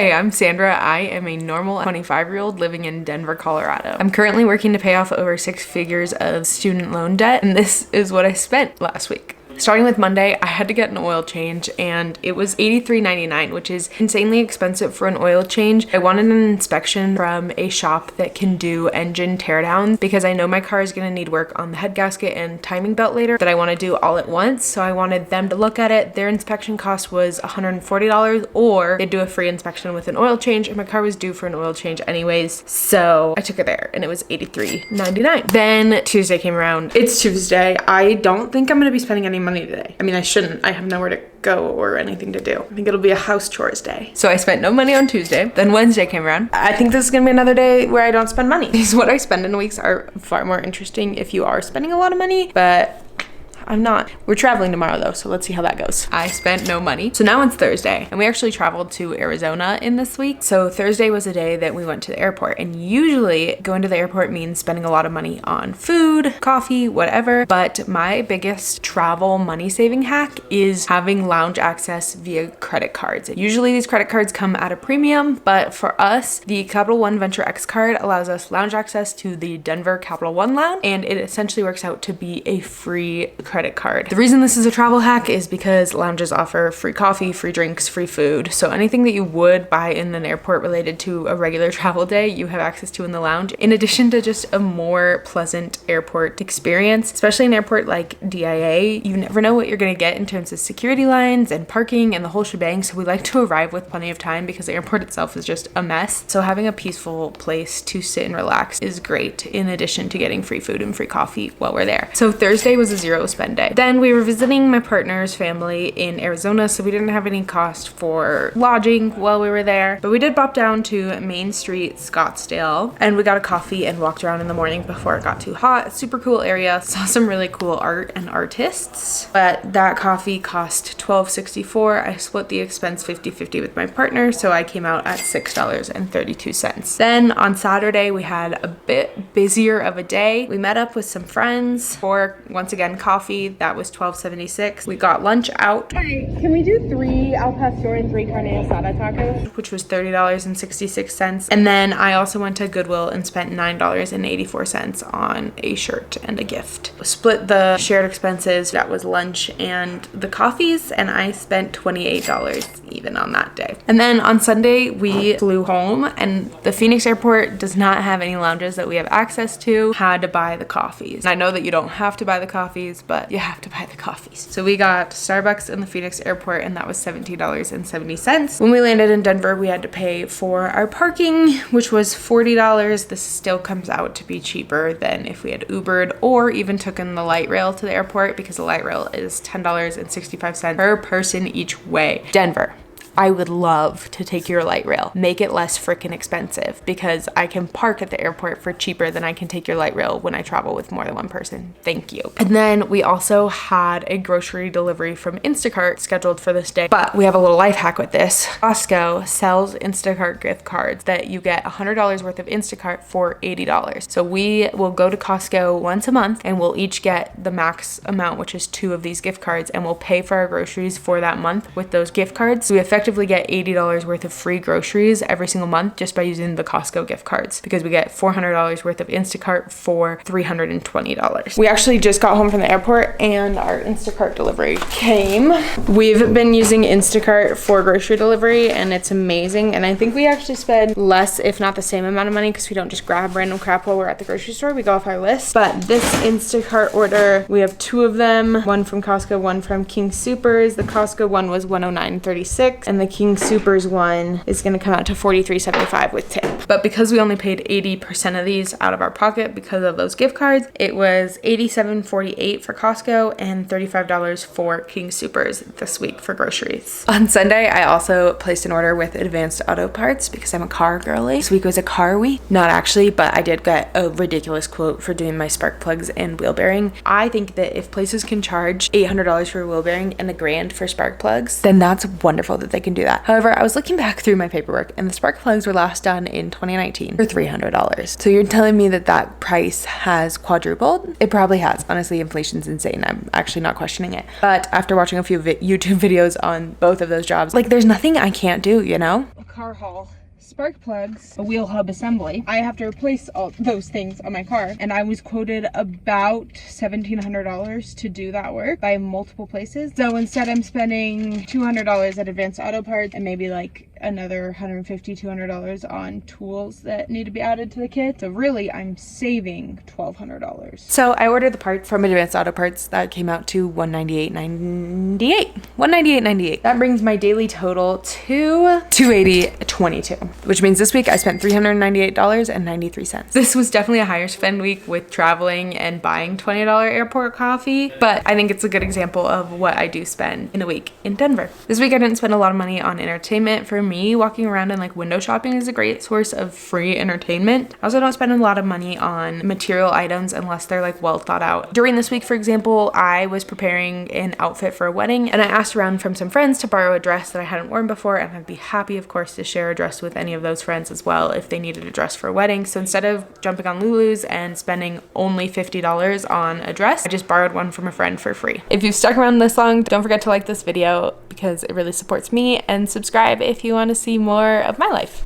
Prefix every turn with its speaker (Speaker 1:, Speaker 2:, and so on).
Speaker 1: Hey, I'm Sandra. I am a normal 25-year-old living in Denver, Colorado. I'm currently working to pay off over 6 figures of student loan debt, and this is what I spent last week. Starting with Monday, I had to get an oil change and it was $83.99, which is insanely expensive for an oil change. I wanted an inspection from a shop that can do engine teardowns because I know my car is gonna need work on the head gasket and timing belt later that I wanna do all at once. So I wanted them to look at it. Their inspection cost was $140, or they'd do a free inspection with an oil change, and my car was due for an oil change anyways. So I took it there and it was $83.99. Then Tuesday came around. It's Tuesday. I don't think I'm gonna be spending any money today. I mean, I shouldn't. I have nowhere to go or anything to do. I think it'll be a house chores day. So I spent no money on Tuesday. Then Wednesday came around. I think this is gonna be another day where I don't spend money. Because what I spend in weeks are far more interesting if you are spending a lot of money, but I'm not. We're traveling tomorrow though, so let's see how that goes. I spent no money. So now it's Thursday, and we actually traveled to Arizona in this week. So Thursday was a day that we went to the airport, and usually going to the airport means spending a lot of money on food, coffee, whatever. But my biggest travel money saving hack is having lounge access via credit cards. Usually these credit cards come at a premium, but for us, the Capital One Venture X card allows us lounge access to the Denver Capital One lounge, and it essentially works out to be a free credit card. The reason this is a travel hack is because lounges offer free coffee, free drinks, free food. So anything that you would buy in an airport related to a regular travel day, you have access to in the lounge, in addition to just a more pleasant airport experience. Especially an airport like DIA, you never know what you're gonna get in terms of security lines and parking and the whole shebang. So we like to arrive with plenty of time because the airport itself is just a mess. So having a peaceful place to sit and relax is great, in addition to getting free food and free coffee while we're there. So Thursday was a zero spend day. Then we were visiting my partner's family in Arizona, so we didn't have any cost for lodging while we were there, but we did bop down to Main Street, Scottsdale, and we got a coffee and walked around in the morning before it got too hot. Super cool area. Saw some really cool art and artists, but that coffee cost $12.64. I split the expense 50-50 with my partner, so I came out at $6.32. Then on Saturday, we had a bit busier of a day. We met up with some friends for, once again, coffee. That was $12.76. We got lunch out.
Speaker 2: Hi, can we do 3 al pastor and 3 carne asada tacos?
Speaker 1: Which was $30.66. And then I also went to Goodwill and spent $9.84 on a shirt and a gift. Split the shared expenses. That was lunch and the coffees, and I spent $28 even on that day. And then on Sunday, we flew home, and the Phoenix airport does not have any lounges that we have access to. Had to buy the coffees. And I know that you don't have to buy the coffees, but you have to buy the coffees. So we got Starbucks in the Phoenix airport, and that was $17.70. When we landed in Denver, we had to pay for our parking, which was $40. This still comes out to be cheaper than if we had Ubered or even taken the light rail to the airport, because the light rail is $10.65 per person each way. Denver, I would love to take your light rail. Make it less freaking expensive, because I can park at the airport for cheaper than I can take your light rail when I travel with more than one person. Thank you. And then we also had a grocery delivery from Instacart scheduled for this day, but we have a little life hack with this. Costco sells Instacart gift cards that you get $100 worth of Instacart for $80. So we will go to Costco once a month, and we'll each get the max amount, which is 2 of these gift cards, and we'll pay for our groceries for that month with those gift cards. So we effectively get $80 worth of free groceries every single month just by using the Costco gift cards, because we get $400 worth of Instacart for $320. We actually just got home from the airport and our Instacart delivery came. We've been using Instacart for grocery delivery, and it's amazing. And I think we actually spend less, if not the same amount of money, because we don't just grab random crap while we're at the grocery store. We go off our list. But this Instacart order, we have 2 of them, one from Costco, one from King Soopers. The Costco one was $109.36, and the King Soopers one is going to come out to $43.75 with tip. But because we only paid 80% of these out of our pocket because of those gift cards, it was $87.48 for Costco and $35 for King Soopers this week for groceries. On Sunday, I also placed an order with Advanced Auto Parts because I'm a car girly. This week was a car week. Not actually, but I did get a ridiculous quote for doing my spark plugs and wheel bearing. I think that if places can charge $800 for a wheel bearing and $1,000 for spark plugs, then that's wonderful that they they can do that. However, I was looking back through my paperwork and the spark plugs were last done in 2019 for $300. So you're telling me that that price has quadrupled? It probably has. Honestly, inflation's insane. I'm actually not questioning it. But after watching a few YouTube videos on both of those jobs, like there's nothing I can't do, you know?
Speaker 2: A car haul, spark plugs, a wheel hub assembly. I have to replace all those things on my car, and I was quoted about $1,700 to do that work by multiple places. So instead I'm spending $200 at Advanced Auto Parts and maybe like another $150, $200 on tools that need to be added to the kit. So really I'm saving $1,200.
Speaker 1: So I ordered the parts from Advanced Auto Parts. That came out to $198.98. $198.98. That brings my daily total to $280.22, which means this week I spent $398.93. This was definitely a higher spend week with traveling and buying $20 airport coffee, but I think it's a good example of what I do spend in a week in Denver. This week I didn't spend a lot of money on entertainment. For me, walking around and like window shopping is a great source of free entertainment. I also don't spend a lot of money on material items unless they're like well thought out. During this week, for example, I was preparing an outfit for a wedding and I asked around from some friends to borrow a dress that I hadn't worn before, and I'd be happy, of course, to share a dress with any of those friends as well if they needed a dress for a wedding. So instead of jumping on Lulu's and spending only $50 on a dress, I just borrowed one from a friend for free. If you've stuck around this long, don't forget to like this video because it really supports me, and subscribe if you want to see more of my life.